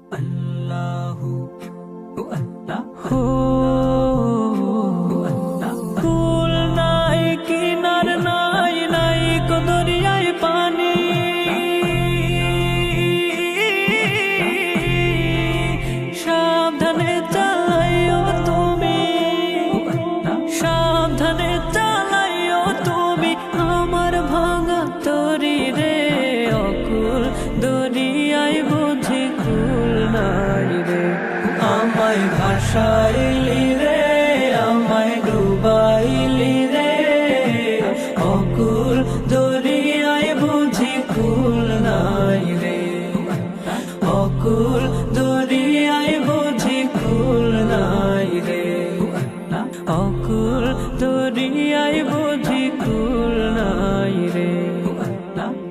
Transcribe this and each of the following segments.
আল্লাহু আল্লাহু কুল নাই কিনার নাই নাই কো দরিয়ায় পানি সাবধানে চালাইও তুমি সাবধানে চালাইও তুমি আমার ভাঙা তরি রে অকুল দরিয়ায় বুঝি কুল নাই রে আমায় ভাসাইলি রে আমায় ডুবাইলি রে অকুল দরিয়ায় বুঝি কুল নাই রে অকুল দরিয়ায় বুঝি কুল নাই রে অকুল দরিয়ায় বুঝি কুল নাই রে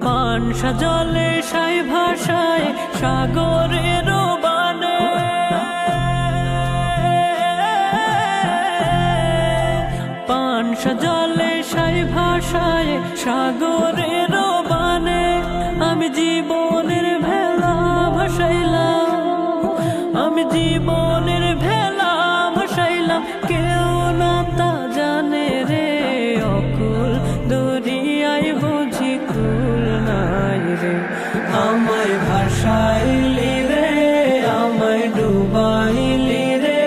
পানসা জলে সাই ভাষায় সাগরের বানে পানসা জলে সাই ভাষায় সাগরের বানে আমি জীবনের ভেলা ভাসাইলাম আমি জীবনের ভেলা ভাসাইলাম কেউ না তা জানে রে অকুল দরিয়ায় বুঝি কুল নাই রে আমায় ভাসাইলি রে আমায় ডুবাইলি রে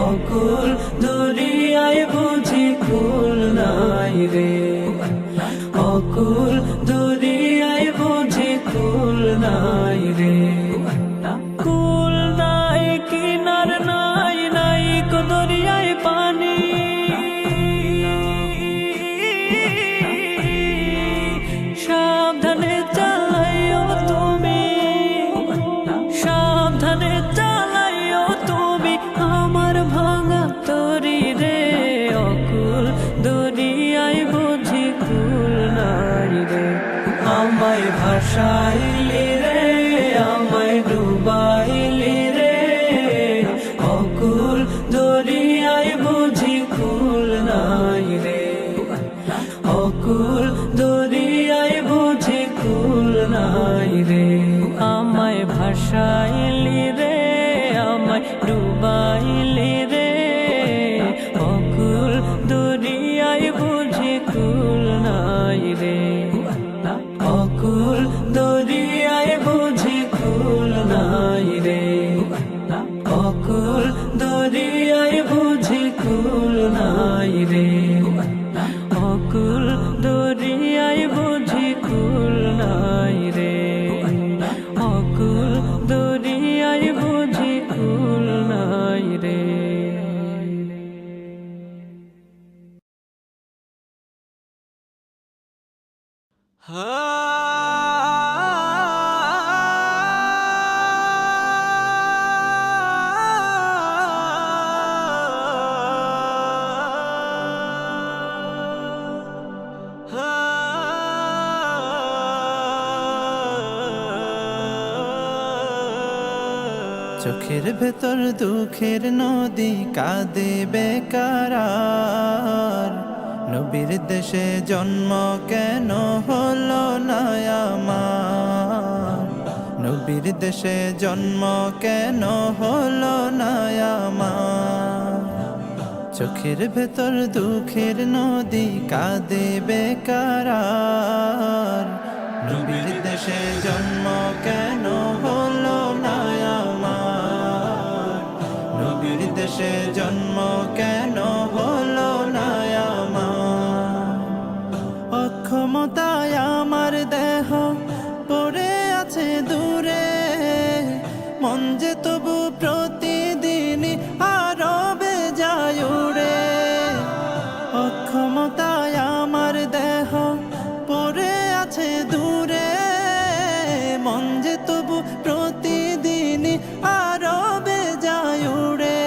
অকুল দরিয়ায় বুঝি কুল নাই রে অকুল দরিয়ায় বুঝি কুল নাই রে কুল নাই কিনার নাই নাই কো দরিয়ায় পানি সাবধানে চালাইও তুমি সাবধানে চালাইও তুমি আমার ভাঙা তরি রে অকুল দরিয়ায় বুঝি কুল নাই রে আমায় ভাসাইলি রে আমায় ডুবাইলি রে অকুল দরিয়ায় বুঝি কুল নাই রে অকুল দরিয়ায় বুঝি কুল নাই রে আমায় ভাসাইলি রে আমায় ডুবাইলি রে অকুল দরিয়ায় বুঝি কুল নাই রে অকুল দরিয়ায় বুঝি কুল নাই রে অকুল দরিয়ায় বুঝি কুল নাই রে অকুল দরিয়ায় বুঝি কুল নাই রে অকুল দরিয়ায় বুঝি কুল নাই রে চোখের ভেতর দুঃখের নদী কাঁদে বেকারার নবীর দেশে জন্ম কেন হলো না আমার নবীর দেশে জন্ম কেন হলো না আমার চোখের ভেতর দুঃখের নদী কাঁদে বেকারার নবীর দেশে জন্ম কেন হলো না আমার নবীর দেশে জন্ম কেন হলো না আমার অক্ষমতায় আমার দেহ পড়ে আছে দূরে মন যে তবু প্রতিদিনই আরো বেজায় উড়ে অক্ষমতায় আমার দেহ পড়ে আছে দূরে মন যে তবু প্রতিদিনই আরো বেজায় উড়ে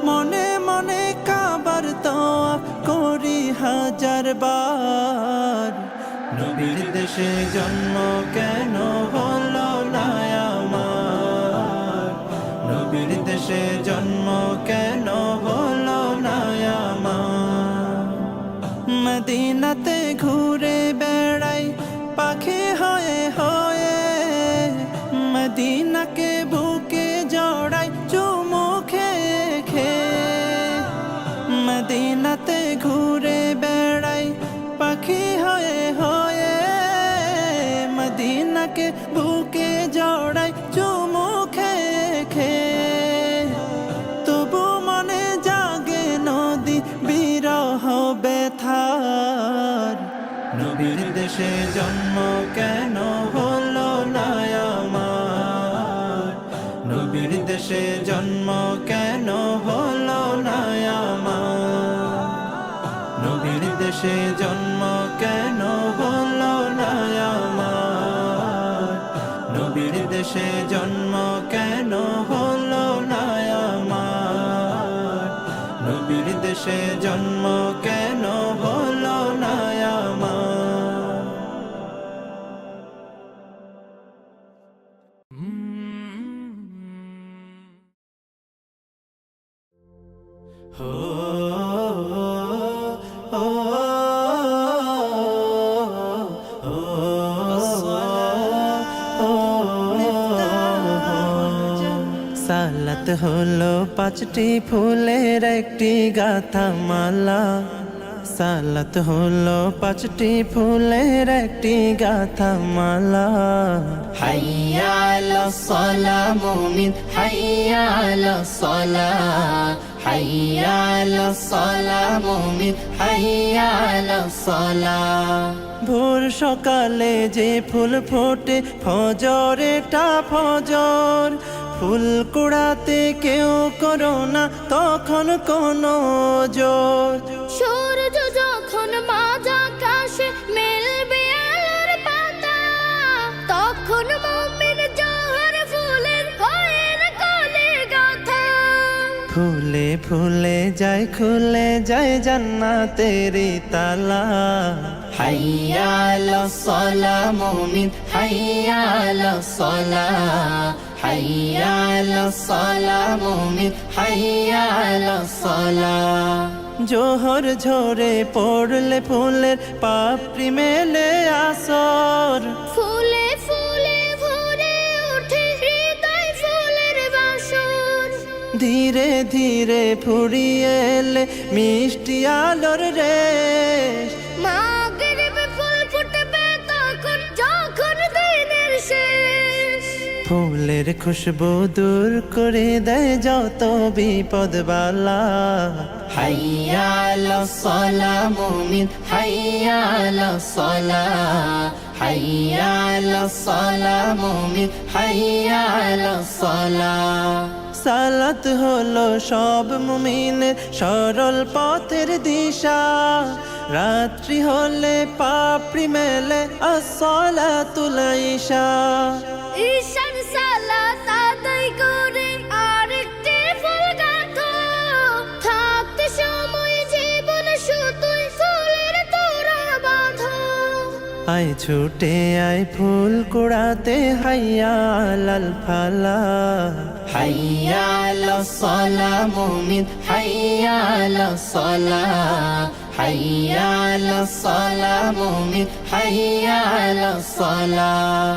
মনে মনে কাবার তওয়াফ করি হাজার বার নবীর দেশে জন্ম কেন হলো না আমার নবীর দেশে জন্ম কেন হলো না আমার মদিনাতে ঘুরে বেড়াই পাখি হয়ে হয়ে মদিনাকে বুকে জড়াই চুমু খেয়ে খেয়ে, মদিনাতে ঘুরে বেড়াই পাখি হয়ে হয়ে, মদিনাকে বুকে জড়াই চুমু খেয়ে খেয়ে, তবু মনে জাগে নদী বিরহ ব্যথার। নবীর দেশে জন্ম কেন হলো না আমার, নবীর দেশে জন্ম কেন হলো না আমার, নবীর দেশে জন্ম কেন হলো না আমার, নবীর দেশে জন্ম কেন হলো না আমার, নবীর দেশে জন্ম কেন হলো না আমার। সালাত হলো পাঁচটি ফুলের একটি গাথা মালা, সালাত হলো পাঁচটি ফুলের একটি গাথা মালা। হাইয়া আলাস সালাহ মুমিন হাইয়া আলাস সালাহ, হাইয়া আলাস সালাহ মুমিন হাইয়া আলাস সালাহ। ভোর সকালে যে ফুল ফোটে ফজরেটা ফজর, ফুল কুড়াতে কেউ করো না তখন কোনো জোর। সূর্য যখন মাঝ আকাশে মেলবে আলোর পাতা, তখন মুমিন জোহর ফুলের হয়ে কোলে গাথা। ফুলে ফুলে যায় খুলে যায় জান্নাতেরি তালা। হাইয়া আলাস সালাহ মুমিন হাইয়া আলাস সালাহ, হাইয়া আলাস সালাহ মুমিন হাইয়া আলাস সালাহ। জোহর ঝরে পড়লে ফুলের পাপড়ি মেলে আসর, ফুলে ফুলে ভরে ওঠে হৃদয় ফুলের বাসর। ধীরে ধীরে ফুরিয়ে এলে মিষ্টি আলোর রেশ, মাগরিবে ফুল ফুটবে তখন যখন দিনের শেষ। ফুলের খুশবু দূর করে দেয় যত বিপদ বালা। হাইয়া আলাস সালাহ মুমিন হাইয়া আলাস সালাহ, হাইয়া আলাস সালাহ মুমিন হাইয়া আলাস সালাহ। সালাত হলো সব মুমিনের সরল পথের দিশা, রাত্রি হলে পাপড়ি মেলে আসসালাতুল ইশা। ঈশান সালাত আদায় করে আরেকটি ফুল গাঁথো, থাকতে সময় জীবন শুধুই ফুলের তোড়া বাঁধো। আয় ছুটে আয় ফুল কুড়াতে হাইয়া আলাল ফালা। হাইয়া আলাস সালাহ মুমিন হাইয়া আলাস সালাহ, হাইয়া আলাস সালাহ মুমিন হাইয়া আলাস সালাহ।